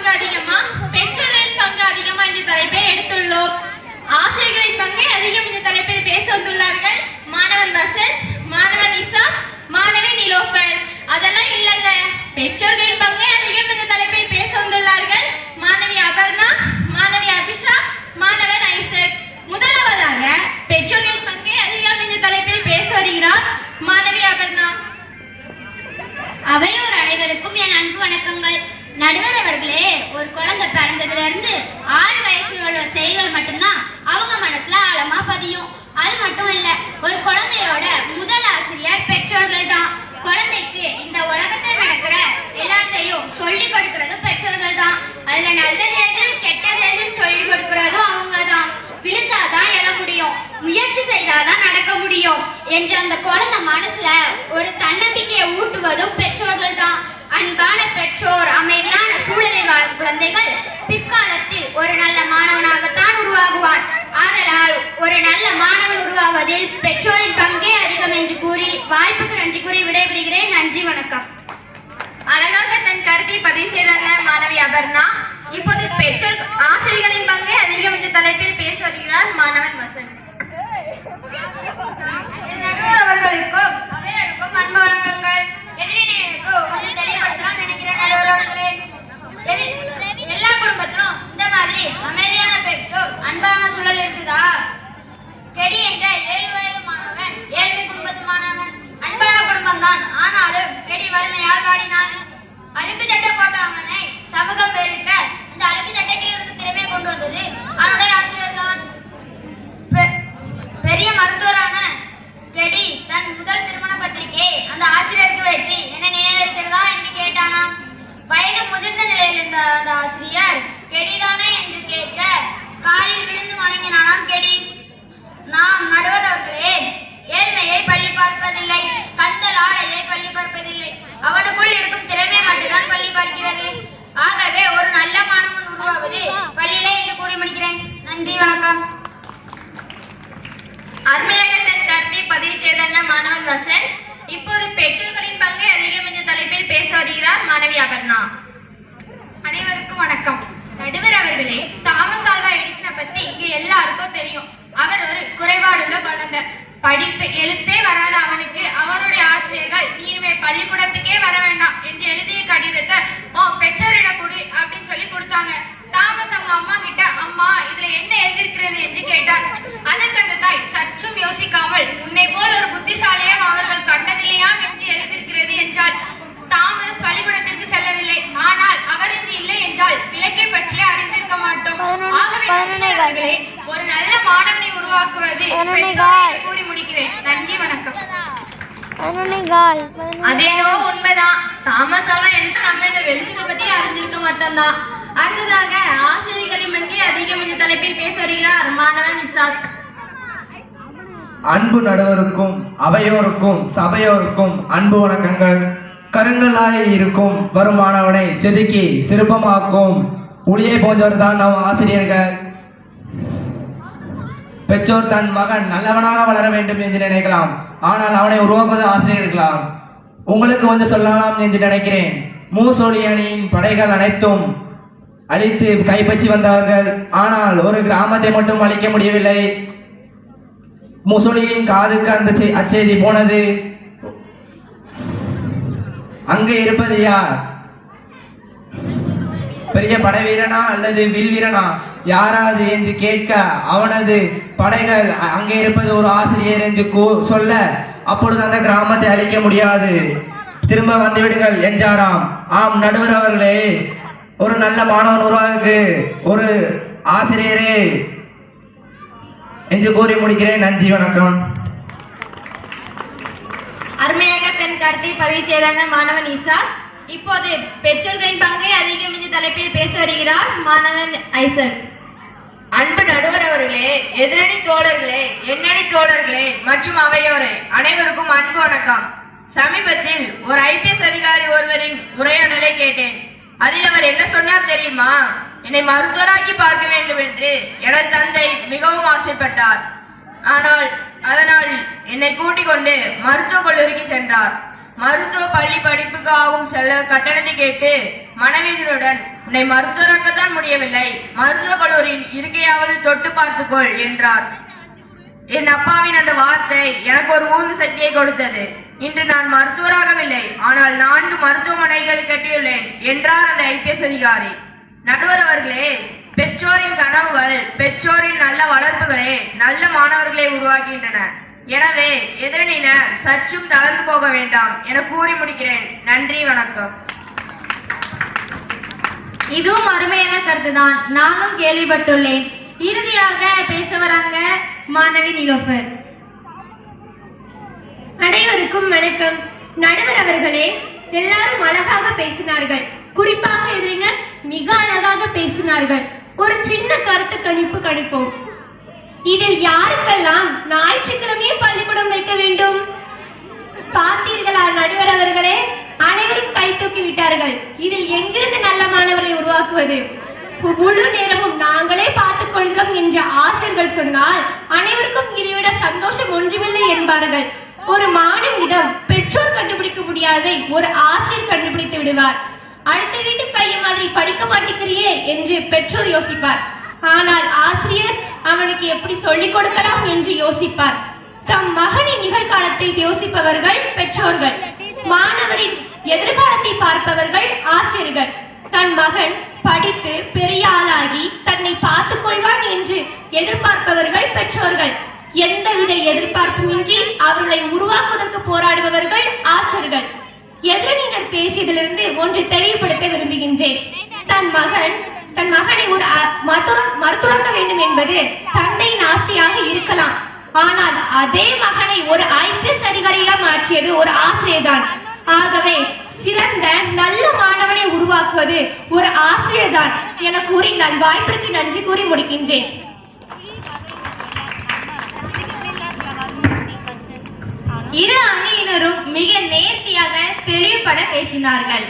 பங்கு அதிகமா பெற்றோர்களின் பங்கு அதிகமா இந்த தலைப்பை எடுத்துள்ளோம். ஆசிரியர்களின் பங்கை அதிகம் இந்த தலைப்பில் பேச வந்துள்ளார்கள் மாணவன் வசந்த், மாணவன் இசா, மாணவி நிலோஃபர். அதெல்லாம் இல்லைங்க, பெற்றோர்களின் பங்கை அதிகம் இந்த தலைப்பில் பேச வந்துள்ளார்கள் மாணவி அபர்ணா, மாணவி அபிஷா, மாணவன் ஐசக். முதலாவதாக பெற்றோர்களின் பங்கை அதிகம் இந்த தலைப்பில் பேச வருகிறார் மாணவி அபர்ணா. அவையோர் அனைவருக்கும் என் அன்பு வணக்கங்கள். நடுவர் அவர்களே, ஒரு குழந்தை பிறந்ததுல இருந்து 6 வயசுல உள்ள செயல்கள் மட்டும்தான் அவங்க மனசுல ஆழமா பதியும். அது மட்டும் இல்ல, ஒரு குழந்தையோட முதல் ஆசிரியர் பெற்றோர்கள் தான். குழந்தைக்கு இந்த உலகத்தில் நடக்கிற எல்லாத்தையும் சொல்லி கொடுக்கறது பெற்றோர்கள் தான். அதுல நல்லது எது கெட்டது எதுன்னு சொல்லி கொடுக்கறதும் அவங்க தான். விழுந்தாதான் எழ முடியும், முயற்சி செய்தாதான் நடக்க முடியும் என்ற அந்த குழந்தை மனசுல ஒரு தன்னம்பிக்கையை ஊட்டுவதும் பெற்றோர்கள் தான். அன்பான பெற்றோர் அமைதியான சூழலில் வாழும் குழந்தைகள் பிற்காலத்தில் ஒரு நல்ல மாணவனாகத்தான் உருவாகுவான். ஆதலால் ஒரு நல்ல மாணவன் உருவாவதில் பெற்றோரின் பங்கே அதிகம் என்று கூறி வாய்ப்புக்கு நன்றி கூறி விடைபெறுகிறேன். நன்றி, வணக்கம். அழகாக தன் கருத்தை பதிவு செய்தாங்க மாணவி அபர்ணா. இப்போது பெற்றோர் ஆசிரியர்களின் பங்கை அதிகம் என்ற தலைப்பில் பேச வருகிறார் மாணவன் வசந்த். அவர்களுக்கும் அவையருக்கும் அன்பு வணக்கங்கள். எதிரினருக்கு ஒன்று தெளிவுபடுத்தலாம் நினைக்கிறேன் நடுவர் அவர்களே. எல்லா குடும்பத்திலும் இந்த மாதிரி அமைதியான பெற்றோர் அன்பான சூழல் இருக்குதா? கெடி என்ற 7 வயது மாணவன் ஏழ்மை குடும்பத்து மாணவன். அன்பான குடும்பம் தான், ஆனாலும் கெடி வறுமையால் வாடினான். அழுக்கு சட்டை போட்ட அவனை சமூகம் பெருக்க அந்த அழுக்கு சட்டைக்கு இருந்து திறமை கொண்டு வந்தது அவனுடைய ஆசிரியர் தான். பெரிய மருத்துவரான கெடி தன் முதல் திருமண பத்திரிகை அந்த ஆசிரியருக்கு வைத்து என்ன நினைவிருக்கிறதா என்று கேட்டானாம். வயது முதிர்ந்த நிலையில் இருந்த அந்த ஆசிரியர் கெடிதானே என்று கேட்க காலில் விழுந்து வணங்கினானாம் கெடி. நாம் நடுவர் அவர்களே, ஏழ்மையை பள்ளி பார்ப்பதில்லை, கந்தல் ஆடையை பள்ளி பார்ப்பதில்லை, அவனுக்குள் இருக்கும் திறமை மட்டும்தான் பள்ளி பார்க்கிறது. ஆகவே ஒரு நல்ல மாணவன் உருவாவது பள்ளியிலே என்று கூறி முடிக்கிறேன். நன்றி, வணக்கம். அருமையாக தன் கருத்தை பதிவு செய்தாங்க மாணவன் வசந்த். இப்போது பெற்றோர்களின் பங்கை அதிகம் என்ற தலைப்பில் பேச வருகிறார் மாணவி அபர்ணா. அனைவருக்கும் வணக்கம். நடுவர் அவர்களே, தாமஸ் ஆல்வா எடிசனை பத்தி இங்க எல்லாருக்கும் தெரியும். அவர் ஒரு குறைபாடுள்ள குழந்தை. படிப்பு எழுத்தே வராத அவனுக்கு அவருடைய ஆசிரியர்கள் இனிமே பள்ளிக்கூடத்துக்கே வர வேண்டாம் என்று எழுதிய கடிதத்தை பெற்றோரிடம் கொடு அப்படின்னு சொல்லி கொடுத்தாங்க. தாமஸ் அவங்க அம்மா கிட்ட, அம்மா இதுல என்ன எழுதியிருக்கிறது என்று கேட்டார். அதற்கு அந்த தாய் சற்றும் யோசிக்காமல், உன்னை போல் ஒரு புத்திசாலியம் அவர்கள் கண்டதில்லையாம் என்று எழுதியிருக்கிறது என்றால். தாமஸ் பள்ளிக்கூடத்திற்கு செல்லவில்லை, ஆனால் அவர் இன்று இல்லை என்றால் விளக்கை பற்றி அறிந்திருக்க மாட்டோம். ஆகவே ஒரு நல்ல மாணவனை உருவாக்குவது பெற்றோரை கூறி முடிக்கிறேன். நன்றி, வணக்கம். அதேனோ உண்மைதான். தாமஸ் ஆல்வா எடிசன் நம்ம இந்த வெளிச்சத்தை பத்தி அறிஞ்சிருக்க மாட்டோம் தான். அடுத்ததாக ஆசிரியர்களின் பங்கை அதிகம் என்ற தலைப்பில் பேச வருகிறார் மாணவன் இசாக். அன்பு நடுவருக்கும் அவையோருக்கும் சபையோருக்கும் அன்பு வணக்கங்கள். கருங்கலாய் இருக்கும் வரும் மாணவனை செதுக்கி சிற்பமாக்கும் ஒளியை போன்றவர் தான் நம் ஆசிரியர்கள். பெற்றோர் தன் மகன் நல்லவனாக வளர வேண்டும் என்று நினைக்கலாம், ஆனால் அவனை உருவாக்குவது ஆசிரியர்களாம். உங்களுக்கு கொஞ்சம் சொல்லலாம் என்று நினைக்கிறேன். மூசோலியனின் படைகள் அனைத்தும் அழித்து கைப்பற்றி வந்தவர்கள், ஆனால் ஒரு கிராமத்தை மட்டும் அழிக்க முடியவில்லை. முசோலியின் காதுக்கு அந்த அச்செய்தி போனது. அங்கே இருப்பது யார்? பெரிய படை வீரனா அல்லது வில் வீரனா யாராவது என்று கேட்க, அவனது படைகள் அங்கே இருப்பது ஒரு ஆசிரியர் என்று சொல்ல, அப்பொழுது அந்த கிராமத்தை அழிக்க முடியாது, திரும்ப வந்துவிடுங்கள் என்றாராம். ஆம் நடுவர் அவர்களே, ஒரு நல்ல மாணவன் உருவாக்கு ஒரு ஆசிரியரே என்று கூறி முடிக்கிறேன். நன்றி, வணக்கம். அருமையாக தன் கருத்தை பதிவு செய்தாங்க மாணவன் ஈசா. இப்போது பெற்றோர்களின் பங்கை அதிகம் என்ற தலைப்பில் பேச வருகிறார் மாணவன் ஐசக். அன்பு நடுவர் அவர்களே, எதிரணி தோழர்களே, எண்ணணி தோழர்களே மற்றும் அவையோரே, அனைவருக்கும் அன்பு வணக்கம். சமீபத்தில் ஒரு IPS அதிகாரி ஒருவரின் உரையாடலை கேட்டேன். அதில் அவர் என்ன சொன்னார் தெரியுமா? என்னை மருத்துவராக்கி பார்க்க வேண்டும் என்று எனது தந்தை மிகவும் ஆசைப்பட்டார். அதனால் என்னை கூட்டிக் கொண்டு மருத்துவக் கல்லூரிக்கு சென்றார். மருத்துவ பள்ளி படிப்புக்கு ஆகும் செல்ல கட்டணத்தை கேட்டு மனவேதனுடன் உன்னை மருத்துவராக்கத்தான் முடியவில்லை, மருத்துவக் கல்லூரியின் இருக்கையாவது தொட்டு பார்த்துக்கொள் என்றார். என் அப்பாவின் அந்த வார்த்தை எனக்கு ஒரு ஊந்து சக்தியை கொடுத்தது. இன்று நான் மருத்துவராகவில்லை, ஆனால் 4 மருத்துவமனைகள் கட்டியுள்ளேன் என்றார் அந்த IPS அதிகாரி. நடுவர் அவர்களே, பெற்றோரின் கனவுகள், பெற்றோரின் நல்ல வளர்ப்புகளே நல்ல மாணவர்களை உருவாக்குகின்றன. எனவே எதிரணியினர் சற்றும் தளர்ந்து போக வேண்டாம் என கூறி முடிக்கிறேன். நன்றி, வணக்கம். இதுவும் அருமையான கருத்துதான், நானும் கேள்விப்பட்டுள்ளேன். இறுதியாக பேச வராங்க மாணவி நிலோஃபர். அனைவருக்கும் வணக்கம். நடுவர் அவர்களே, எல்லாரும் அழகாக பேசினார்கள். குறிப்பாக எதிரினர் மிக அழகாக பேசினார்கள். ஒரு சின்ன கருத்து கணிப்பு கணிப்போம். இதில் யாருக்கெல்லாம் ஞாயிற்றுக்கிழமையே பள்ளிக்கூடம் வைக்க வேண்டும்? பார்த்தீர்களா நடுவர் அவர்களே, அனைவரும் கை தூக்கி விட்டார்கள். இதில் எங்கிருந்து நல்ல மாணவரை உருவாக்குவது? முழு நேரமும் நாங்களே பார்த்துக் கொள்கிறோம் என்ற ஆசிரியர்கள் சொன்னால் அனைவருக்கும் இதைவிட சந்தோஷம் ஒன்றுமில்லை என்பார்கள். ஒரு மாணவனிடம் பெற்றோர் கண்டுபிடிக்க முடியாதை ஒரு ஆசிரியர் கண்டுபிடித்து விடுவார். அடுத்த வீட்டு பையன் மாதிரி படிக்க மாட்டேங்கிறியே என்று பெற்றோர் யோசிப்பார். ஆனால் ஆசிரியர் அவனுக்கு எப்படி சொல்லிக் கொடுக்கலாம் என்று யோசிப்பார். தம் மகனின் நிகழ்காலத்தை யோசிப்பவர்கள் பெற்றோர்கள், மாணவரின் எதிர்காலத்தை பார்ப்பவர்கள் ஆசிரியர்கள். தன் மகன் படித்து பெரிய ஆளாகி தன்னை பார்த்துக் கொள்வான் என்று எதிர்பார்ப்பவர்கள் பெற்றோர்கள். எந்தவித எதிர்பார்ப்புமின்றி அவர்களை உருவாக்குவதற்கு போராடுபவர்கள் ஆசிரியர்கள். எதிரணியினர் பேசியதிலிருந்து ஒன்று தெளிவுபடுத்த விரும்புகின்றேன். தன் மகனை ஒரு மருத்துவராக்க வேண்டும் என்பது தந்தையின் ஆசையாக இருக்கலாம். ஆனால் அதே மகனை ஒரு IPS அதிகாரியாக மாற்றியது ஒரு ஆசிரியர் தான். ஆகவே சிறந்த நல்ல மாணவனை உருவாக்குவது ஒரு ஆசிரியர் தான் என கூறி நான் வாய்ப்பிற்கு நன்றி கூறி முடிக்கின்றேன். இரு அணியினரும் மிக நேர்த்தியாக தெளிவுபட பேசினார்கள்.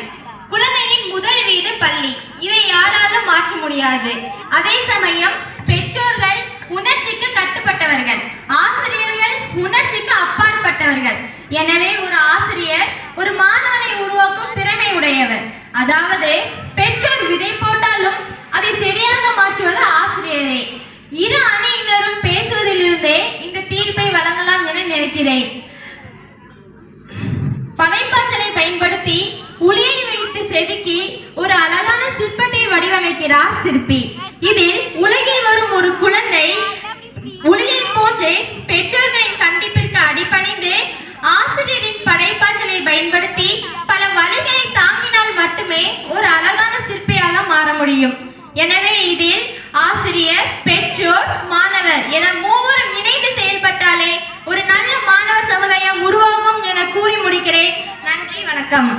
குழந்தையின் முதல் வீடு பள்ளி, இதை யாராலும் மாற்ற முடியாது. அதே சமயம் பெற்றோர்கள் உணர்ச்சிக்கு கட்டுப்பட்டவர்கள், ஆசிரியர்கள் உணர்ச்சிக்கு அப்பாற்பட்டவர்கள். எனவே ஒரு ஆசிரியர் ஒரு மாணவனை உருவாக்கும் திறமை உடையவர். அதாவது பெற்றோர் விதை போட்டாலும் அதை சரியாக மாற்றுவது ஆசிரியரே. இரு அணியினரும் பேசுவதிலிருந்தே இந்த தீர்ப்பை வழங்கலாம் என நினைக்கிறேன். படைப்பாற்றலை பயன்படுத்தி உளியை வைத்து செதுக்கி ஒரு அழகான சிற்பத்தை வடிவமைக்கிறார் சிற்பி. இதில் உலகில் வரும் ஒரு குழந்தை உளியை போன்றே பெற்றோர்களின் கண்டிப்பிற்கு அடிபணிந்து ஆசிரியரின் படைப்பாற்றலை பயன்படுத்தி பல வழிகளை தாங்கினால் மட்டுமே ஒரு அழகான சிற்பியாக மாற முடியும். எனவே இதில் ஆசிரியர், பெற்றோர், மாணவர் என மூவரும் இணைந்து செயல்பட்டாலே ஒரு நல்ல மாணவர் சமுதாயம் உருவாகும் என கூறி முடிக்கிறேன். நன்றி, வணக்கம்.